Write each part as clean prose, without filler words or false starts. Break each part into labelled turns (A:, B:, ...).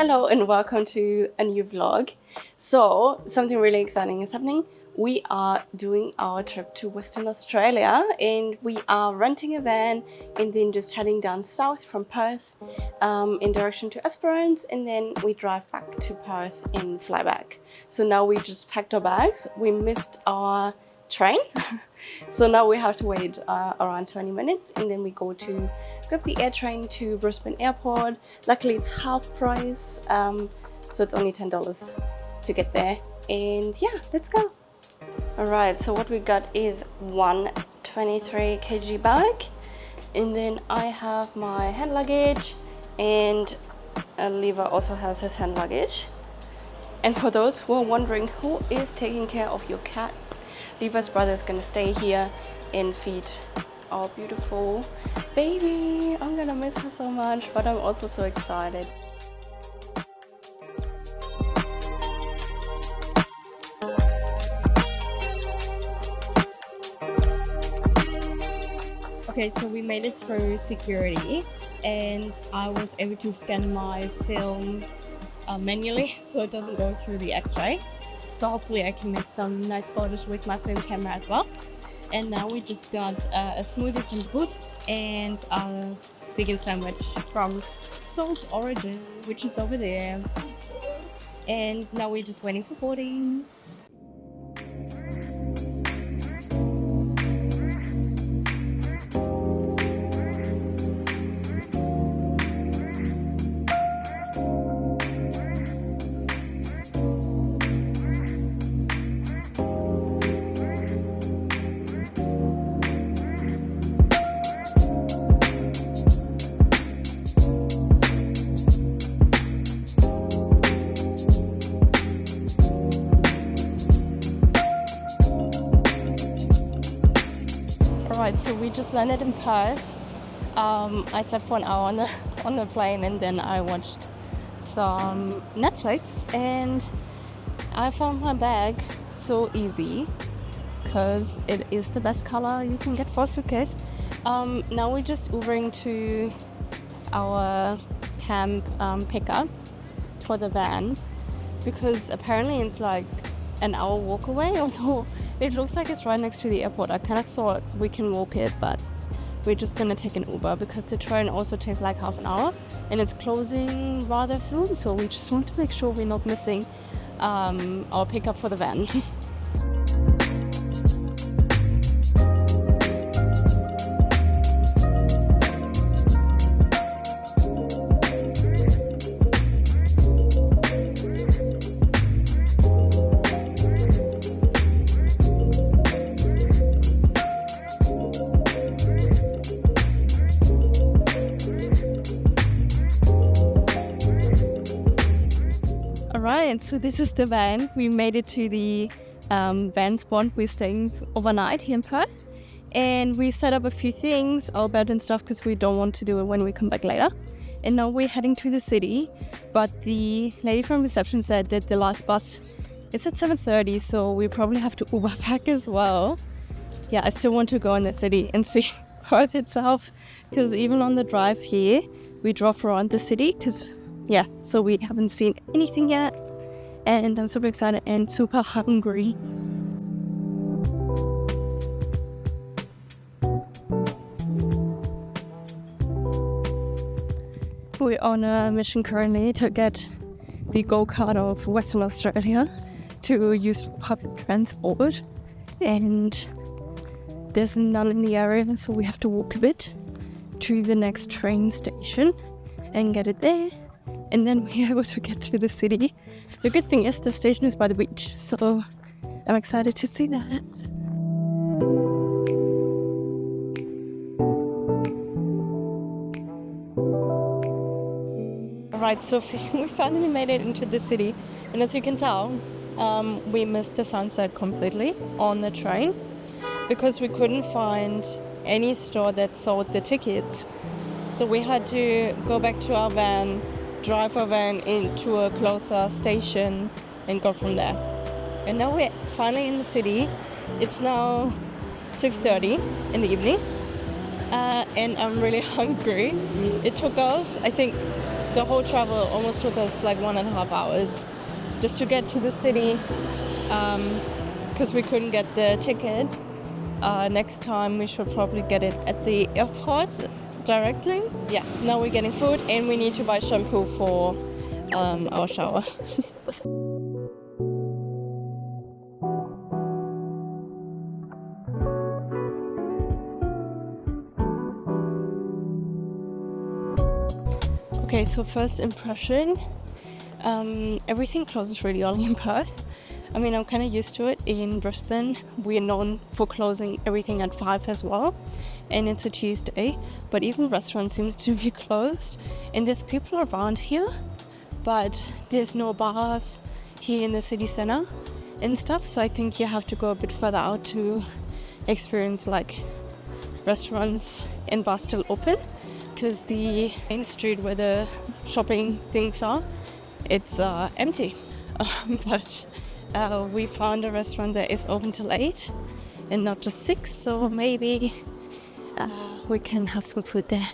A: Hello and welcome to a new vlog. So something really exciting is happening. We are doing our trip to Western Australia and we are renting a van and then just heading down south from Perth in direction to Esperance, and then we drive back to Perth and fly back. So now we just packed our bags. We missed our train so now we have to wait around 20 minutes and then we go to grab the air train to Brisbane airport. Luckily it's half price, so it's only $10 to get there, and yeah, let's go. Alright, so what we got is one 23 kg bag, and then I have my hand luggage, and Levi also has his hand luggage. And for those who are wondering who is taking care of your cat, Levi's brother is gonna stay here and feed our beautiful baby. I'm gonna miss her so much, but I'm also so excited.
B: Okay, so we made it through security and I was able to scan my film manually so it doesn't go through the x-ray. So hopefully I can make some nice photos with my film camera as well. And now we just got a smoothie from Boost and a vegan sandwich from Salt Origin, which is over there. And now we're just waiting for boarding. Alright, so we just landed in Perth. I sat for an hour on the plane and then I watched some Netflix and I found my bag so easy because it is the best color you can get for a suitcase. Now we're just Ubering to our camp pickup for the van because apparently it's like an hour walk away, although it looks like it's right next to the airport. I kind of thought we can walk it, but we're just gonna take an Uber because the train also takes like half an hour and it's closing rather soon, so we just want to make sure we're not missing our pickup for the van. Alright, so this is the van. We made it to the van spot. We're staying overnight here in Perth and we set up a few things, our bed and stuff, because we don't want to do it when we come back later. And now we're heading to the city, but the lady from reception said that the last bus is at 7:30, so we probably have to Uber back as well. Yeah, I still want to go in the city and see Perth itself, because even on the drive here we drove around the city so we haven't seen anything yet, and I'm super excited and super hungry. We're on a mission currently to get the go-kart of Western Australia to use public transport, and there's none in the area, so we have to walk a bit to the next train station and get it there. And then we're able to get to the city. The good thing is the station is by the beach, so I'm excited to see that. Alright, so we finally made it into the city, and as you can tell, we missed the sunset completely on the train because we couldn't find any store that sold the tickets. So we had to go back to our van, drive our van into a closer station and go from there. And now we're finally in the city. It's now 6:30 in the evening and I'm really hungry. It took us, I think, the whole travel almost took us like 1.5 hours just to get to the city, because we couldn't get the ticket. Next time we should probably get it at the airport directly. Yeah, now we're getting food and we need to buy shampoo for our shower. Okay, so first impression, everything closes really early in Perth. I mean, I'm kind of used to it. In Brisbane, we're known for closing everything at 5 as well, and it's a Tuesday, but even restaurants seem to be closed, and there's people around here, but there's no bars here in the city center and stuff, so I think you have to go a bit further out to experience like restaurants and bars still open, because the main street where the shopping things are, it's empty. But we found a restaurant that is open till 8 and not just 6, so maybe we can have some food there.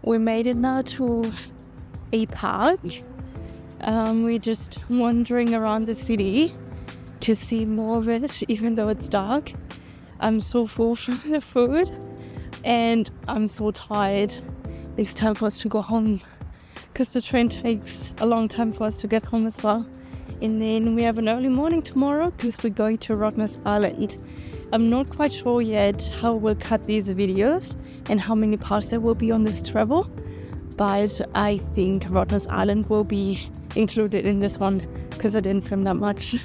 B: We made it now to a park. We're just wandering around the city to see more of it, even though it's dark. I'm so full from the food and I'm so tired. It's time for us to go home because the train takes a long time for us to get home as well. And then we have an early morning tomorrow because we're going to Rottnest Island. I'm not quite sure yet how we'll cut these videos and how many parts there will be on this travel, but I think Rottnest Island will be included in this one because I didn't film that much.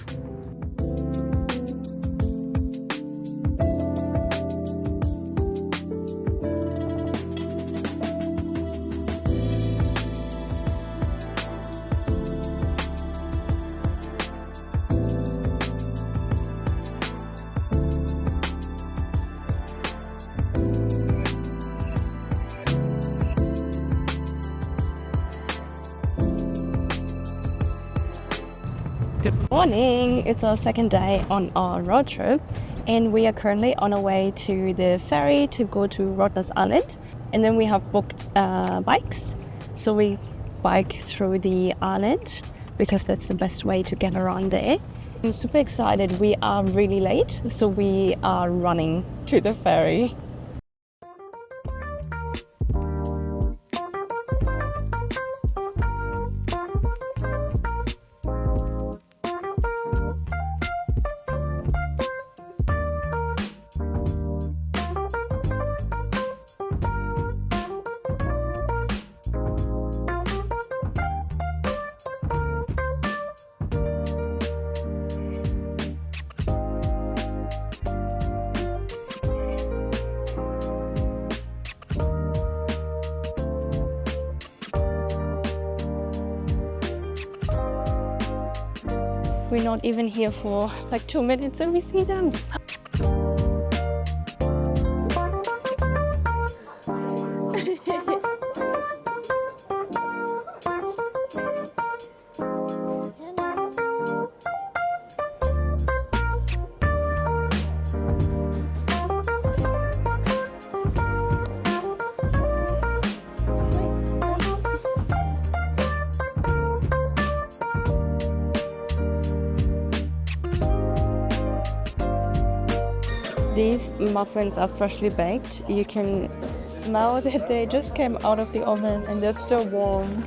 B: Good morning! It's our second day on our road trip and we are currently on our way to the ferry to go to Rottnest Island, and then we have booked bikes, so we bike through the island because that's the best way to get around there. I'm super excited. We are really late, so we are running to the ferry. We're not even here for like 2 minutes and we see them. These muffins are freshly baked. You can smell that they just came out of the oven and they're still warm.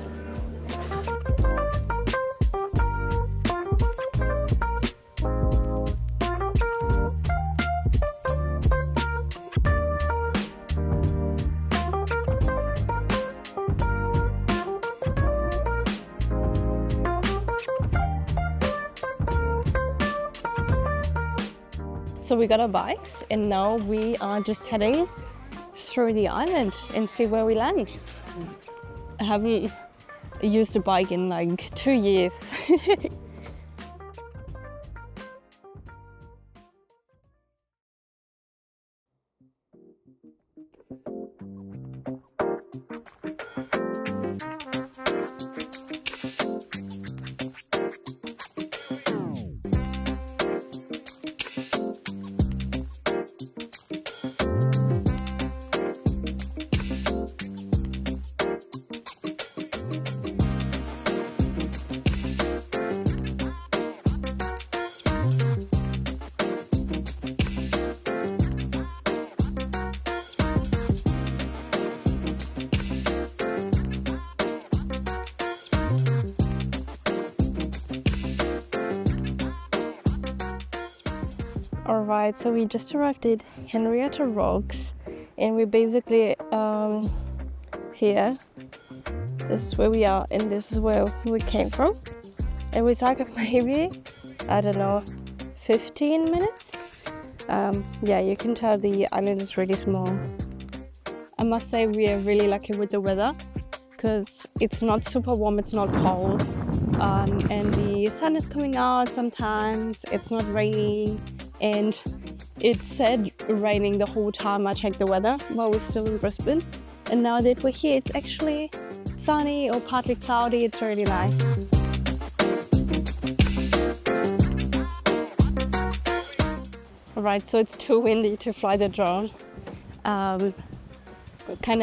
B: So we got our bikes and now we are just heading through the island and see where we land. I haven't used a bike in like 2 years. Alright, so we just arrived at Henrietta Rocks and we're basically here. This is where we are and this is where we came from. And we took maybe, I don't know, 15 minutes. Yeah, you can tell the island is really small. I must say we are really lucky with the weather because it's not super warm, it's not cold. And the sun is coming out sometimes, it's not raining. And it said raining the whole time I checked the weather while we're still in Brisbane. And now that we're here, it's actually sunny or partly cloudy. It's really nice. Alright, so it's too windy to fly the drone. Kind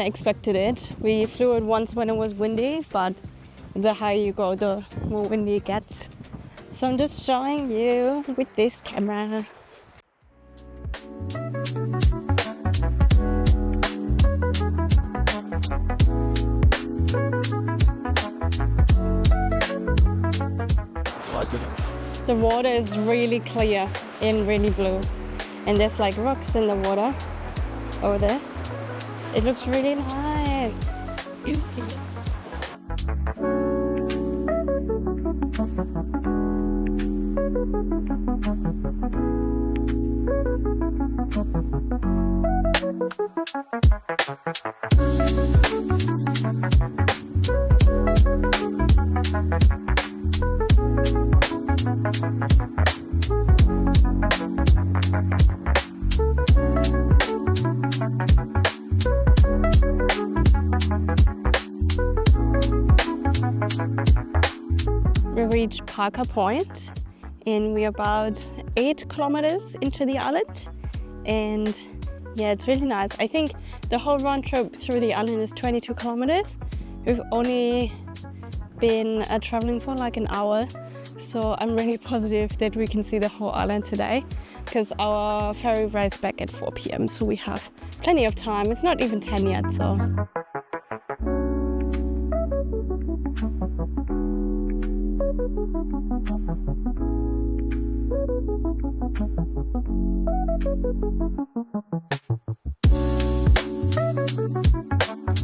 B: of expected it. We flew it once when it was windy, but the higher you go, the more windy it gets. So I'm just showing you with this camera. The water is really clear and really blue, and there's like rocks in the water over there. It looks really nice. We reached Parker Point and we're about 8 kilometers into the island, and yeah, it's really nice. I think the whole round trip through the island is 22 kilometers. We've only been traveling for like an hour, so I'm really positive that we can see the whole island today because our ferry rides back at 4 p.m. so we have plenty of time. It's not even 10 yet, so.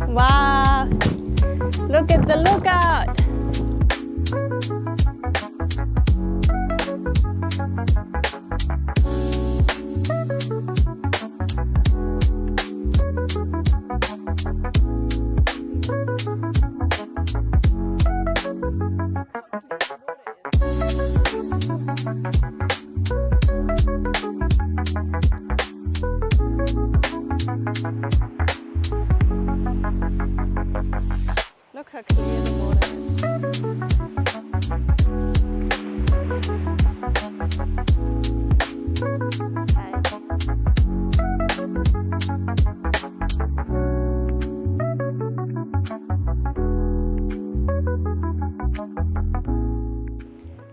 B: Wow, look at the lookout. Look how clear the water is.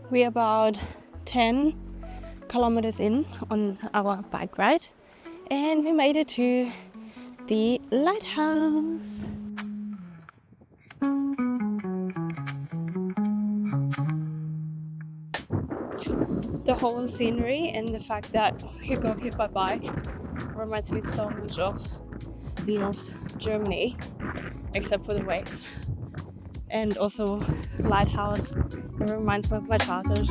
B: We're about 10 kilometers in on our bike ride and we made it to the lighthouse. The whole scenery and the fact that we go here by bike reminds me so much of North Germany, except for the waves. And also lighthouse, it reminds me of my childhood.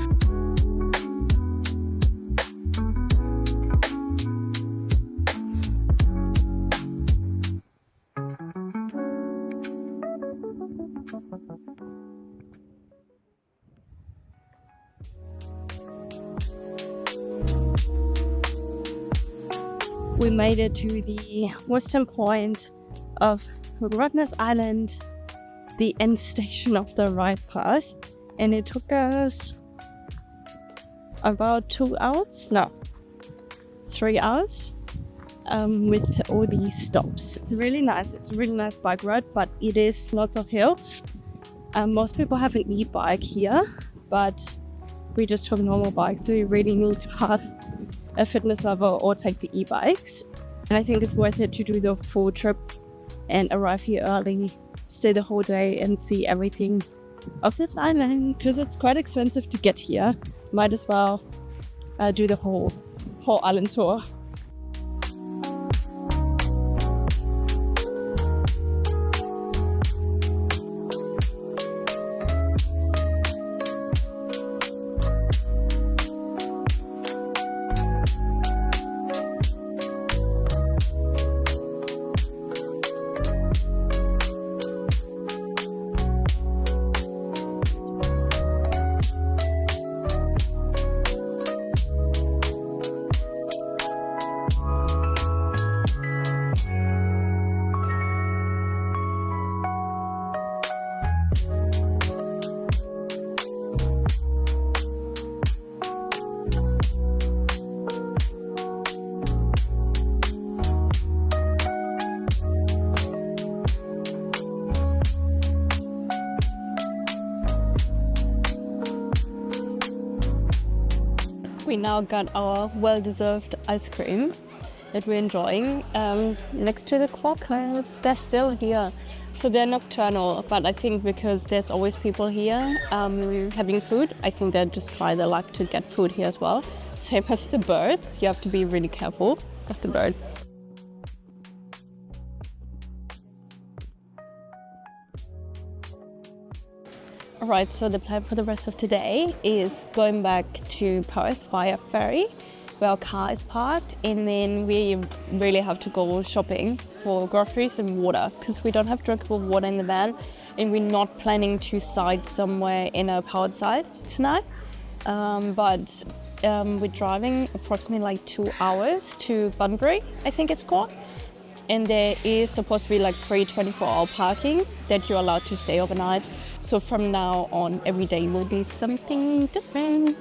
B: we made it to the western point of Rottnest Island, the end station of the ride path, and it took us about 2 hours, no, 3 hours, with all these stops. It's really nice. It's a really nice bike ride, but it is lots of hills. Most people have an e-bike here, but we just took normal bikes, so you really need to have a fitness level or take the e-bikes. And I think it's worth it to do the full trip and arrive here early, stay the whole day and see everything of this island, because it's quite expensive to get here. Might as well do the whole island tour. We now got our well-deserved ice cream that we're enjoying next to the quokkas. They're still here. So they're nocturnal, but I think because there's always people here having food, I think they just try their luck to get food here as well. Same as the birds. You have to be really careful of the birds. Alright, so the plan for the rest of today is going back to Perth via ferry, where our car is parked, and then we really have to go shopping for groceries and water, because we don't have drinkable water in the van, and we're not planning to site somewhere in a powered site tonight. But we're driving approximately like 2 hours to Bunbury, I think it's called. And there is supposed to be like free 24-hour parking that you're allowed to stay overnight. So from now on, every day will be something different.